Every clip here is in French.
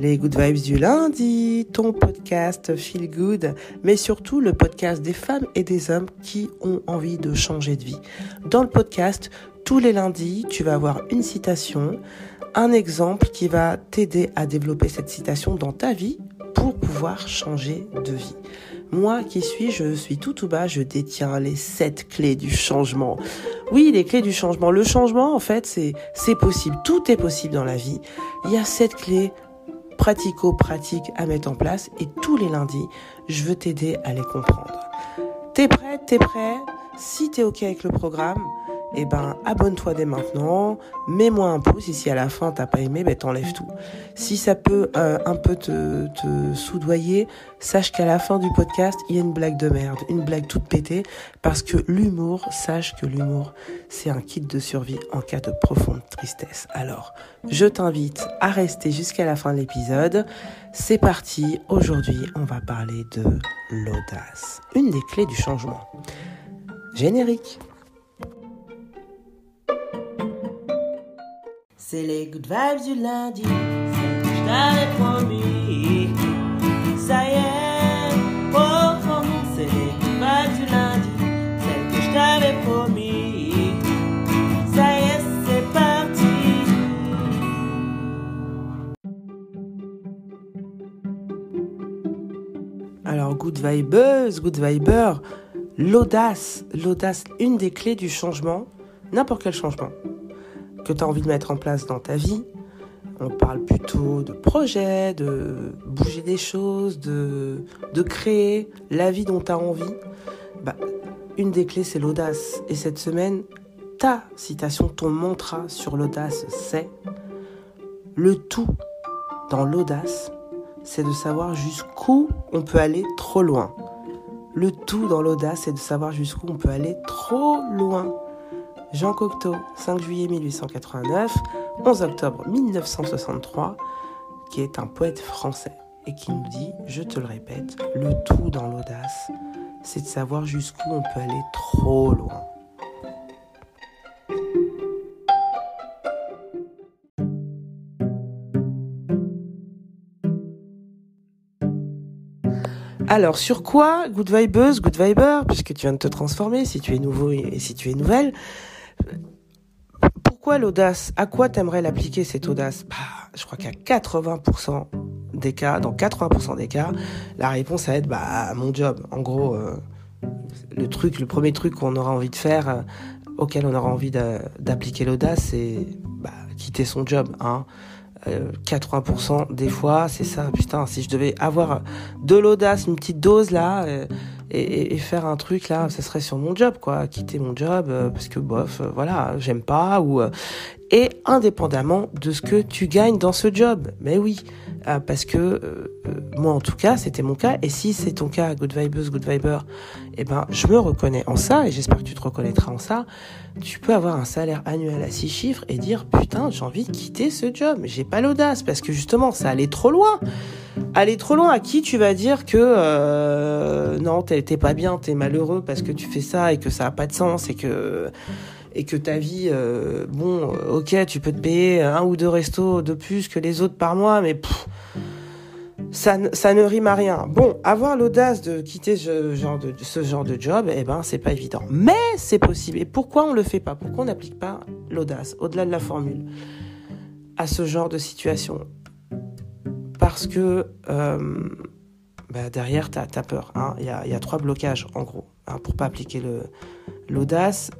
Les Good Vibes du lundi, ton podcast Feel Good, mais surtout le podcast des femmes et des hommes qui ont envie de changer de vie. Dans le podcast, tous les lundis, tu vas avoir une citation, un exemple qui va t'aider à développer cette citation dans ta vie pour pouvoir changer de vie. Moi, qui suis-je? Je suis tout bas, je détiens les 7 clés du changement. Oui, les clés du changement. Le changement, en fait, c'est possible. Tout est possible dans la vie. Il y a 7 clés pratico-pratiques à mettre en place et tous les lundis, je veux t'aider à les comprendre. T'es prête? T'es prêt? Si t'es OK avec le programme, abonne-toi dès maintenant, mets-moi un pouce et si à la fin t'as pas aimé, t'enlèves tout. Si ça peut un peu te soudoyer, sache qu'à la fin du podcast, il y a une blague de merde, une blague toute pétée, parce que sache que l'humour, c'est un kit de survie en cas de profonde tristesse. Alors, je t'invite à rester jusqu'à la fin de l'épisode. C'est parti, aujourd'hui, on va parler de l'audace, une des clés du changement. Générique. C'est les Good Vibes du lundi, celle que je t'avais promis. Ça y est, c'est les Good Vibes du lundi, celle que je t'avais promis. Ça y est, c'est parti. Alors, Good Vibeuse, Good Viber, l'audace, une des clés du changement, n'importe quel changement que tu as envie de mettre en place dans ta vie. On parle plutôt de projet, de bouger des choses, de créer la vie dont tu as envie. Une des clés, c'est l'audace. Et cette semaine, ta citation, ton mantra sur l'audace, c'est « Le tout dans l'audace, c'est de savoir jusqu'où on peut aller trop loin. » Le tout dans l'audace, c'est de savoir jusqu'où on peut aller trop loin. Jean Cocteau, 5 juillet 1889, 11 octobre 1963, qui est un poète français et qui nous dit, je te le répète, le tout dans l'audace, c'est de savoir jusqu'où on peut aller trop loin. Alors, sur quoi, Good Vibeuse, Good Viber, puisque tu viens de te transformer, si tu es nouveau et si tu es nouvelle, pourquoi l'audace? À quoi t'aimerais l'appliquer, cette audace? Je crois qu'à 80% des cas, dans 80% des cas, la réponse va être à mon job. En gros, le premier truc qu'on aura envie de faire, auquel on aura envie d'appliquer l'audace, c'est quitter son job, 80% des fois, c'est ça. Putain, si je devais avoir de l'audace, une petite dose là, et faire un truc là, ça serait sur mon job, quoi. Quitter mon job parce que j'aime pas et indépendamment de ce que tu gagnes dans ce job. Mais oui, parce que moi en tout cas, c'était mon cas. Et si c'est ton cas, Good Vibeuse, Good Viber, je me reconnais en ça et j'espère que tu te reconnaîtras en ça. Tu peux avoir un salaire annuel à 6 chiffres et dire putain, j'ai envie de quitter ce job. Mais j'ai pas l'audace parce que justement, ça allait trop loin. Aller trop loin, à qui tu vas dire que non, t'es pas bien, t'es malheureux parce que tu fais ça et que ça a pas de sens et que ta vie, ok, tu peux te payer 1 ou 2 restos de plus que les autres par mois, mais ça ne rime à rien. Bon, avoir l'audace de quitter ce genre de job, c'est pas évident. Mais c'est possible. Et pourquoi on le fait pas? Pourquoi on n'applique pas l'audace, au-delà de la formule, à ce genre de situation? Parce que derrière, t'as peur. Il y a 3 blocages, en gros, pour pas appliquer l'audace,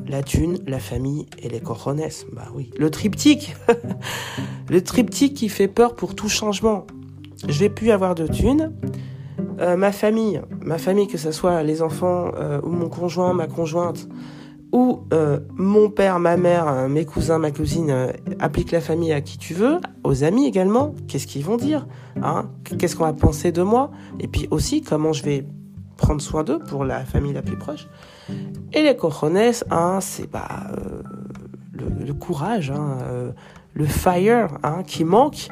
la thune, la famille et les cojones. Oui, le triptyque. Le triptyque qui fait peur pour tout changement. Je vais plus avoir de thune. Ma famille, que ce soit les enfants ou mon conjoint, ma conjointe, ou mon père, ma mère, mes cousins, ma cousine, applique la famille à qui tu veux, aux amis également, qu'est-ce qu'ils vont dire, qu'est-ce qu'on va penser de moi, et puis aussi comment je vais prendre soin d'eux pour la famille la plus proche. Et les cojones, c'est le courage, le fire qui manque,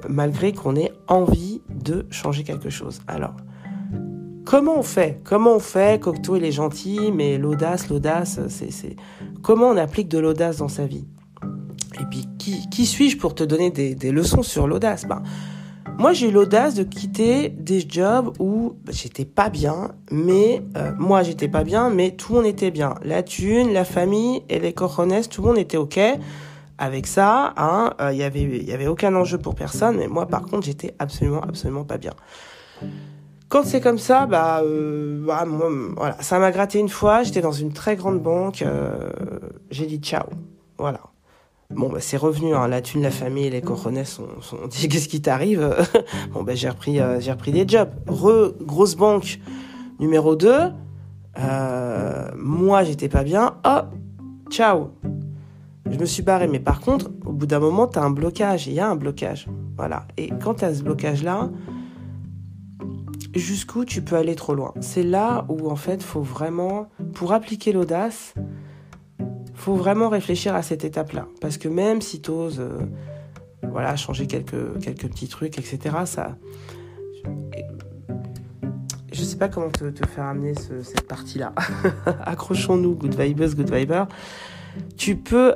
malgré qu'on ait envie de changer quelque chose. Alors, comment on fait? Cocteau, il est gentil, mais l'audace, c'est... Comment on applique de l'audace dans sa vie? Et puis, qui suis-je pour te donner des leçons sur l'audace? Moi, j'ai eu l'audace de quitter des jobs où j'étais pas bien, mais moi, j'étais pas bien, mais tout le monde était bien. La thune, la famille et les cojones, tout le monde était OK avec ça. Il y avait aucun enjeu pour personne, mais moi, par contre, j'étais absolument pas bien. Quand c'est comme ça, moi, voilà, ça m'a gratté une fois. J'étais dans une très grande banque. J'ai dit ciao. Voilà. Bon, c'est revenu, la thune, la famille, les cojones sont dit, qu'est-ce qui t'arrive? Bon, j'ai repris des jobs. Grosse banque, numéro 2. Moi, j'étais pas bien. Oh, ciao. Je me suis barré. Mais par contre, au bout d'un moment, t'as un blocage. Il y a un blocage. Voilà. Et quand t'as ce blocage-là, jusqu'où tu peux aller trop loin? C'est là où, en fait, faut vraiment, pour appliquer l'audace, faut vraiment réfléchir à cette étape-là. Parce que même si t'oses changer quelques petits trucs, etc., ça... Je sais pas comment te faire amener cette partie-là. Accrochons-nous, good vibers. Tu peux...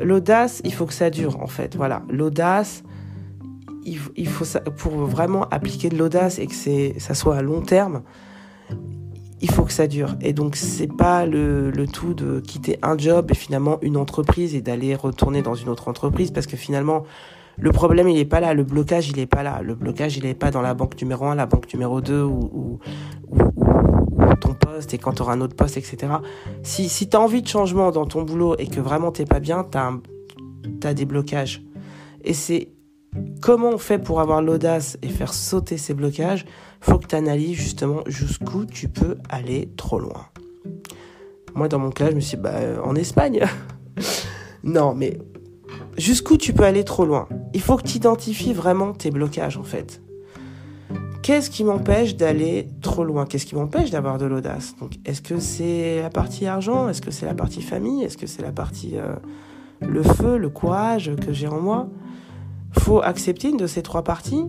l'audace, il faut que ça dure, en fait. Voilà, l'audace, il faut ça, pour vraiment appliquer de l'audace et que ça soit à long terme, il faut que ça dure. Et donc, c'est pas le tout de quitter un job et finalement une entreprise et d'aller retourner dans une autre entreprise, parce que finalement, le problème, il est pas là. Le blocage, il est pas là. Le blocage, il est pas dans la banque numéro 1, la banque numéro 2 ou ton poste et quand tu auras un autre poste, etc. Si tu as envie de changement dans ton boulot et que vraiment t'es pas bien, t'as des blocages. Et c'est comment on fait pour avoir l'audace et faire sauter ces blocages? Faut que tu analyses justement jusqu'où tu peux aller trop loin. Moi, dans mon cas, je me suis dit, en Espagne. Non, mais jusqu'où tu peux aller trop loin? Il faut que tu identifies vraiment tes blocages, en fait. Qu'est-ce qui m'empêche d'aller trop loin? Qu'est-ce qui m'empêche d'avoir de l'audace? Donc, est-ce que c'est la partie argent? Est-ce que c'est la partie famille? Est-ce que c'est la partie le feu, le courage que j'ai en moi? Faut accepter une de ces 3 parties,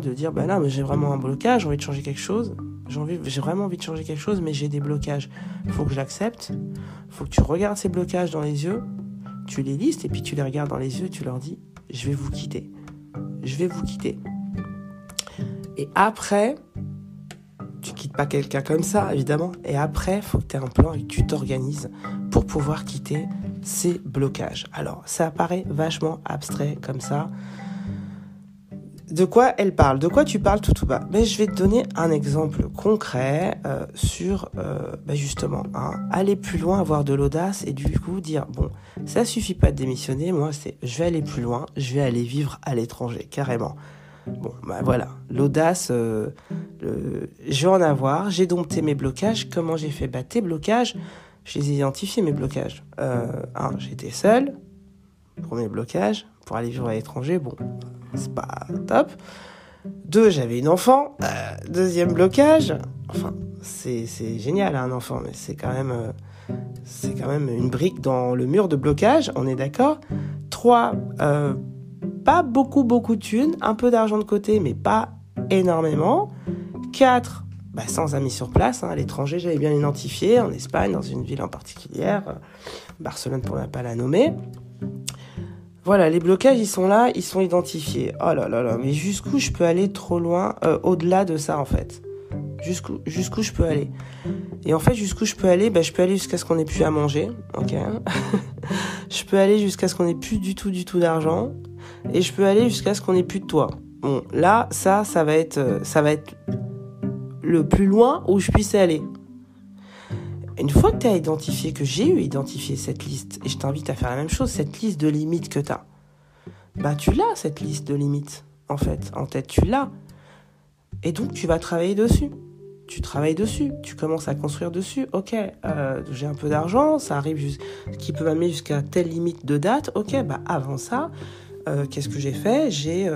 de dire, là, mais j'ai vraiment un blocage, j'ai envie de changer quelque chose. J'ai vraiment envie de changer quelque chose, mais j'ai des blocages. Faut que je l'accepte. Faut que tu regardes ces blocages dans les yeux, tu les listes et puis tu les regardes dans les yeux, tu leur dis, je vais vous quitter. Et après, tu quittes pas quelqu'un comme ça, évidemment. Et après, faut que tu aies un plan et que tu t'organises pour pouvoir quitter ces blocages. Alors, ça paraît vachement abstrait comme ça. De quoi elle parle? De quoi tu parles tout bas? Je vais te donner un exemple concret sur justement aller plus loin, avoir de l'audace et du coup dire ça suffit pas de démissionner. Moi, je vais aller plus loin, je vais aller vivre à l'étranger carrément. Voilà, l'audace, je vais en avoir. J'ai dompté mes blocages. Comment j'ai fait? Tes blocages, je les ai identifiés, mes blocages. J'étais seul. Premier blocage, pour aller vivre à l'étranger, c'est pas top. 2, j'avais une enfant. Deuxième blocage, c'est génial un enfant, mais c'est quand même une brique dans le mur de blocage, on est d'accord. 3, pas beaucoup de thunes, un peu d'argent de côté, mais pas énormément. 4, sans amis sur place, à l'étranger, j'avais bien identifié, en Espagne, dans une ville en particulière, Barcelone pour ne pas la nommer. Voilà, les blocages, ils sont là, ils sont identifiés. Oh là là là, mais jusqu'où je peux aller trop loin, au-delà de ça, en fait? Jusqu'où je peux aller? Et en fait, jusqu'où je peux aller? Je peux aller jusqu'à ce qu'on ait plus à manger, ok. Je peux aller jusqu'à ce qu'on ait plus du tout d'argent. Et je peux aller jusqu'à ce qu'on ait plus de toit. Là, ça va être le plus loin où je puisse aller. Une fois que tu as identifié, que j'ai identifié cette liste, et je t'invite à faire la même chose, cette liste de limites que tu as, tu l'as, cette liste de limites, en fait, en tête, tu l'as. Et donc, tu vas travailler dessus. Tu travailles dessus, tu commences à construire dessus. Ok, j'ai un peu d'argent, ça arrive qui peut m'amener jusqu'à telle limite de date. Ok, avant ça, qu'est-ce que j'ai fait? J'ai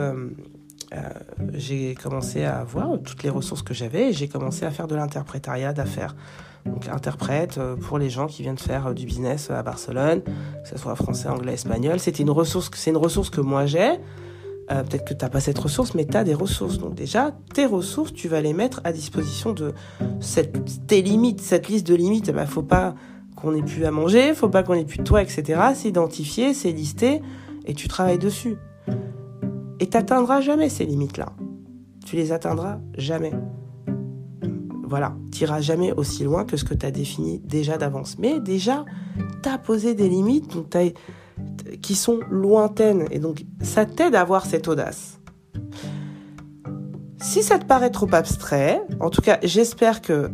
commencé à voir toutes les ressources que j'avais et j'ai commencé à faire de l'interprétariat d'affaires. Donc interprète pour les gens qui viennent faire du business à Barcelone, que ce soit français, anglais, espagnol. C'est une ressource que moi j'ai. Peut-être que tu n'as pas cette ressource, mais tu as des ressources. Donc déjà, tes ressources, tu vas les mettre à disposition de tes limites, cette liste de limites. Faut pas qu'on ait plus à manger, faut pas qu'on ait plus de toit, etc. C'est identifié, c'est listé. et tu travailles dessus. Et tu n'atteindras jamais ces limites-là. Tu les atteindras jamais. Voilà, tu n'iras jamais aussi loin que ce que tu as défini déjà d'avance. Mais déjà, tu as posé des limites qui sont lointaines. Et donc, ça t'aide à avoir cette audace. Si ça te paraît trop abstrait, en tout cas, j'espère que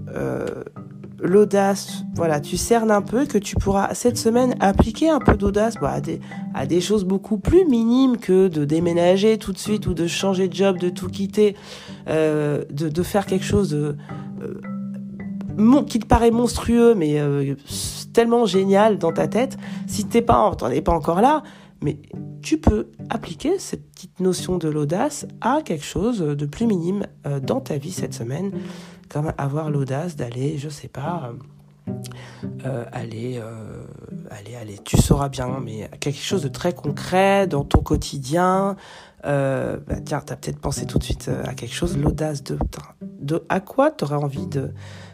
l'audace, voilà, tu cernes un peu, que tu pourras cette semaine appliquer un peu d'audace à des choses beaucoup plus minimes que de déménager tout de suite ou de changer de job, de tout quitter, de faire quelque chose qui te paraît monstrueux, mais tellement génial dans ta tête. Si t'en es pas encore là, mais tu peux appliquer cette petite notion de l'audace à quelque chose de plus minime dans ta vie cette semaine, comme avoir l'audace d'aller, je sais pas, aller, tu sauras bien, mais quelque chose de très concret dans ton quotidien. Tiens, t'as peut-être pensé tout de suite à quelque chose, l'audace de à quoi t'aurais envie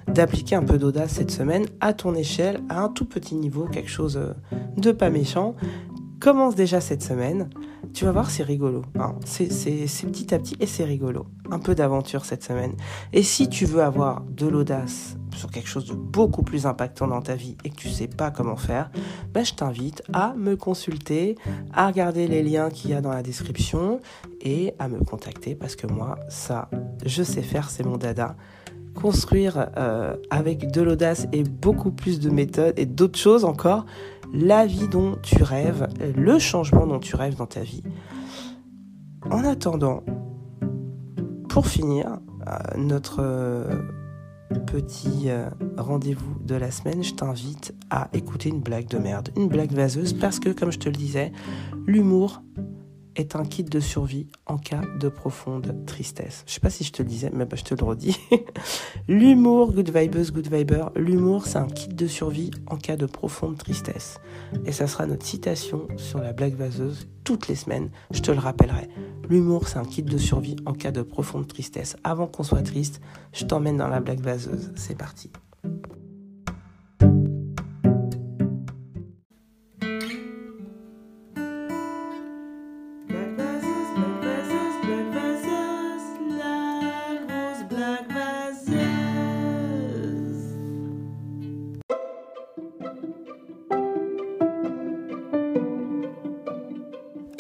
d'appliquer un peu d'audace cette semaine à ton échelle, à un tout petit niveau, quelque chose de pas méchant. Commence déjà cette semaine, tu vas voir, c'est rigolo, hein. C'est petit à petit et c'est rigolo. Un peu d'aventure cette semaine. Et si tu veux avoir de l'audace sur quelque chose de beaucoup plus impactant dans ta vie et que tu sais pas comment faire, je t'invite à me consulter, à regarder les liens qu'il y a dans la description et à me contacter parce que moi, ça, je sais faire, c'est mon dada. Construire avec de l'audace et beaucoup plus de méthodes et d'autres choses encore, la vie dont tu rêves, le changement dont tu rêves dans ta vie. En attendant, pour finir, notre petit rendez-vous de la semaine, je t'invite à écouter une blague de merde, une blague vaseuse, parce que, comme je te le disais, l'humour est un kit de survie en cas de profonde tristesse. Je sais pas si je te le disais, mais je te le redis. L'humour, good vibeuse, good viber, l'humour, c'est un kit de survie en cas de profonde tristesse. Et ça sera notre citation sur la blague vaseuse toutes les semaines, je te le rappellerai. L'humour, c'est un kit de survie en cas de profonde tristesse. Avant qu'on soit triste, je t'emmène dans la blague vaseuse. C'est parti.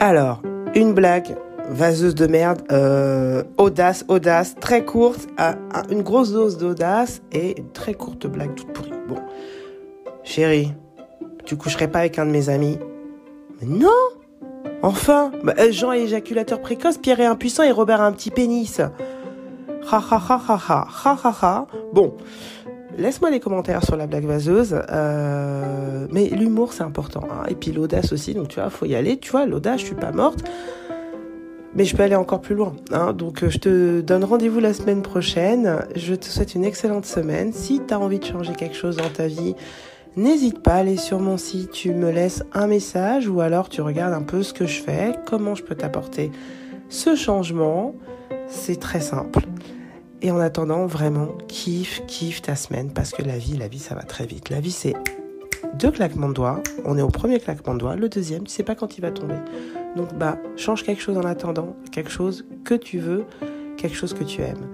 Alors, une blague vaseuse de merde, audace, très courte, une grosse dose d'audace et une très courte blague toute pourrie. Bon, chérie, tu coucherais pas avec un de mes amis? Mais non! Enfin, Jean est éjaculateur précoce, Pierre est impuissant et Robert a un petit pénis. Ha ha ha ha ha ha ha ha. Bon, laisse-moi les commentaires sur la blague vaseuse. Mais l'humour, c'est important, hein. Et puis l'audace aussi, donc tu vois, faut y aller. Tu vois, l'audace, je suis pas morte. Mais je peux aller encore plus loin, hein. Donc je te donne rendez-vous la semaine prochaine. Je te souhaite une excellente semaine. Si tu as envie de changer quelque chose dans ta vie, n'hésite pas à aller sur mon site, tu me laisses un message ou alors tu regardes un peu ce que je fais, comment je peux t'apporter ce changement. C'est très simple. Et en attendant, vraiment, kiffe ta semaine parce que la vie, ça va très vite. La vie, c'est 2 claquements de doigts. On est au premier claquement de doigts. Le deuxième, tu sais pas quand il va tomber. Donc, change quelque chose en attendant, quelque chose que tu veux, quelque chose que tu aimes.